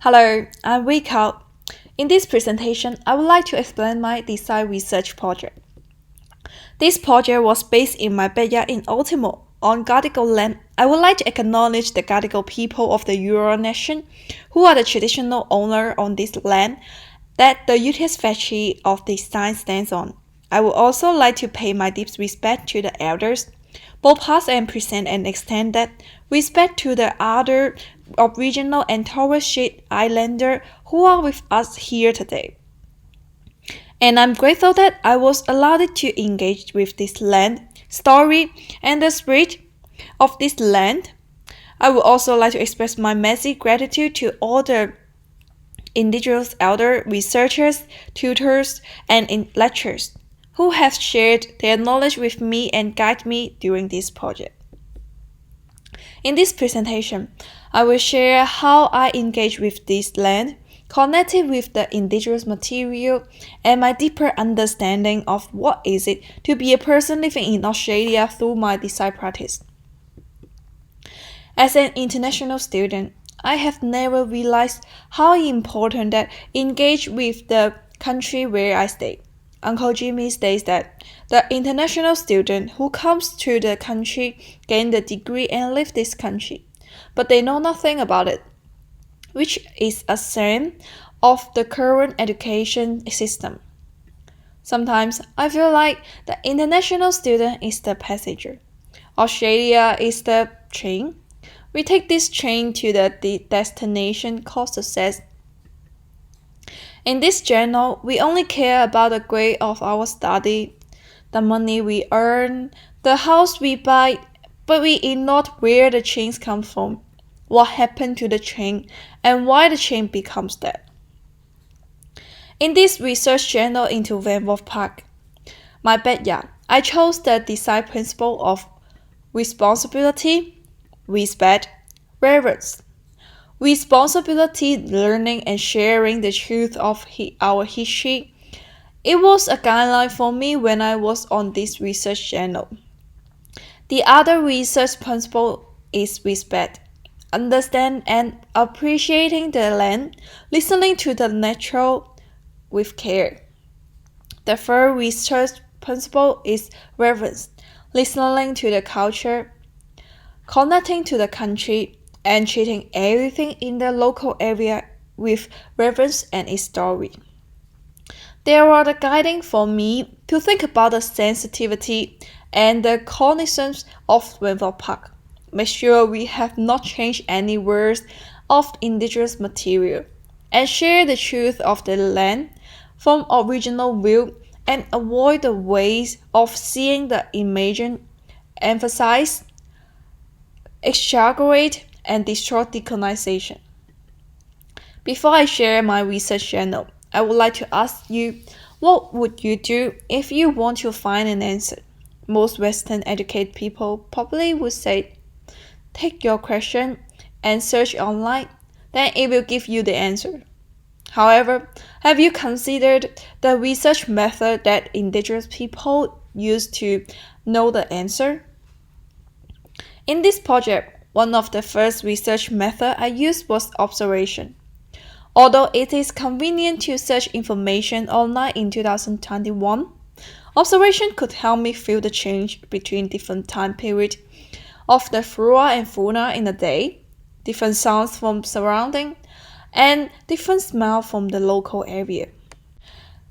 Hello, I'm Wei Cao. In this presentation, I would like to explain my design research project. This project was based in my backyard in Ultimo on Gadigal land. I would like to acknowledge the Gadigal people of the Euro nation, who are the traditional owner on this land that the UTS factory of this sign stands on. I would also like to pay my deep respect to the elders, both past and present, and extend that respect to the other Aboriginal and Torres Strait Islander who are with us here today. And I'm grateful that I was allowed to engage with this land, story, and the spirit of this land. I would also like to express my massive gratitude to all the Indigenous elder researchers, tutors, and lecturers who have shared their knowledge with me and guided me during this project. In this presentation, I will share how I engage with this land, connected with the indigenous material, and my deeper understanding of what is it to be a person living in Australia through my design practice. As an international student, I have never realized how important that engage with the country where I stay. Uncle Jimmy states that the international student who comes to the country gain the degree and leave this country, but they know nothing about it, which is a sign of the current education system. Sometimes I feel like the international student is the passenger. Australia is the train. We take this train to the destination called success. In this journal, we only care about the grade of our study, the money we earn, the house we buy, but we ignore where the chains come from, what happened to the chain, and why the chain becomes that. In this research journal into Wentworth Park, my backyard, I chose the design principle of responsibility, respect, reverence. Responsibility, learning, and sharing the truth of our history. It was a guideline for me when I was on this research channel. The other research principle is respect. Understand and appreciating the land, listening to the natural with care. The third research principle is reverence. Listening to the culture, connecting to the country, and treating everything in the local area with reverence and its story. They are the guiding for me to think about the sensitivity and the cognizance of Wentworth Park. Make sure we have not changed any words of indigenous material, and share the truth of the land from original view, and avoid the ways of seeing the imagined, emphasize, exaggerate, and destroy decolonization. Before I share my research journal, I would like to ask you, what would you do if you want to find an answer? Most Western educated people probably would say, take your question and search online, then it will give you the answer. However, have you considered the research method that indigenous people use to know the answer? In this project, one of the first research methods I used was observation. Although it is convenient to search information online in 2021, observation could help me feel the change between different time periods of the flora and fauna in a day, different sounds from surrounding, and different smell from the local area.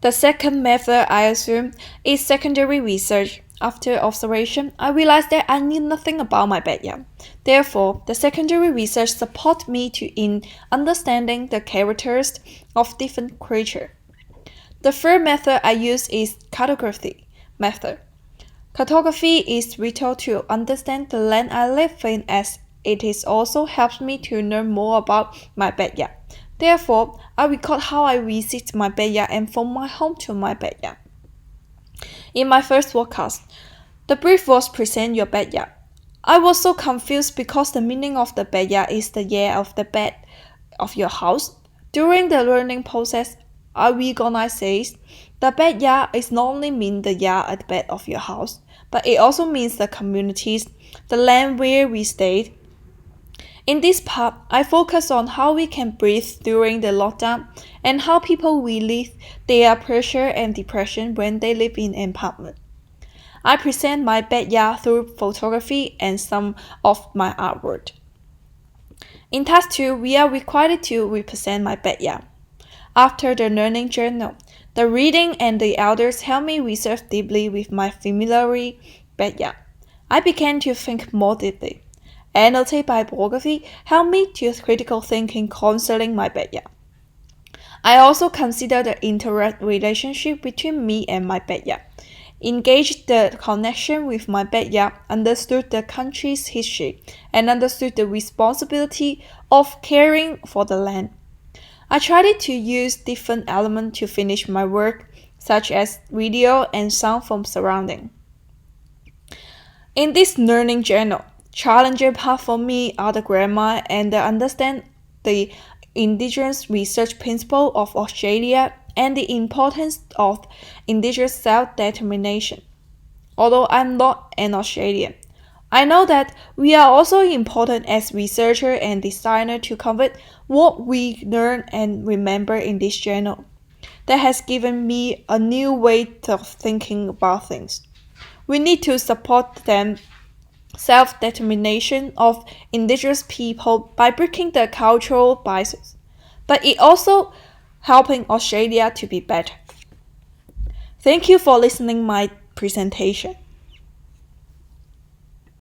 The second method I assume is secondary research. After observation, I realized that I knew nothing about my backyard. Therefore, the secondary research supports me in understanding the characters of different creatures. The third method I use is cartography method. Cartography is vital to understand the land I live in, as it is also helps me to learn more about my backyard. Therefore, I record how I visit my backyard and from my home to my backyard. In my first podcast, the brief was present your backyard. I was so confused because the meaning of the backyard is the yard of the bed of your house. During the learning process, I recognized the backyard is not only mean the yard at the bed of your house, but it also means the communities, the land where we stayed, In this part, I focus on how we can breathe during the lockdown and how people relieve their pressure and depression when they live in an apartment. I present my backyard through photography and some of my artwork. In task 2, we are required to represent my backyard. After the learning journal, the reading and the elders helped me research deeply with my familiar backyard. I began to think more deeply. Annotate bibliography helped me to critical thinking concerning my backyard. I also consider the interrelationship between me and my backyard, engaged the connection with my backyard, understood the country's history, and understood the responsibility of caring for the land. I tried to use different elements to finish my work, such as video and sound from surrounding. In this learning journal, challenging part for me are the grammar and the understand the indigenous research principle of Australia and the importance of indigenous self-determination. Although I'm not an Australian, I know that we are also important as researcher and designer to convey what we learn and remember in this journal. That has given me a new way of thinking about things. We need to support them self-determination of indigenous people by breaking the cultural biases, but it also helping Australia to be better. Thank you for listening my presentation.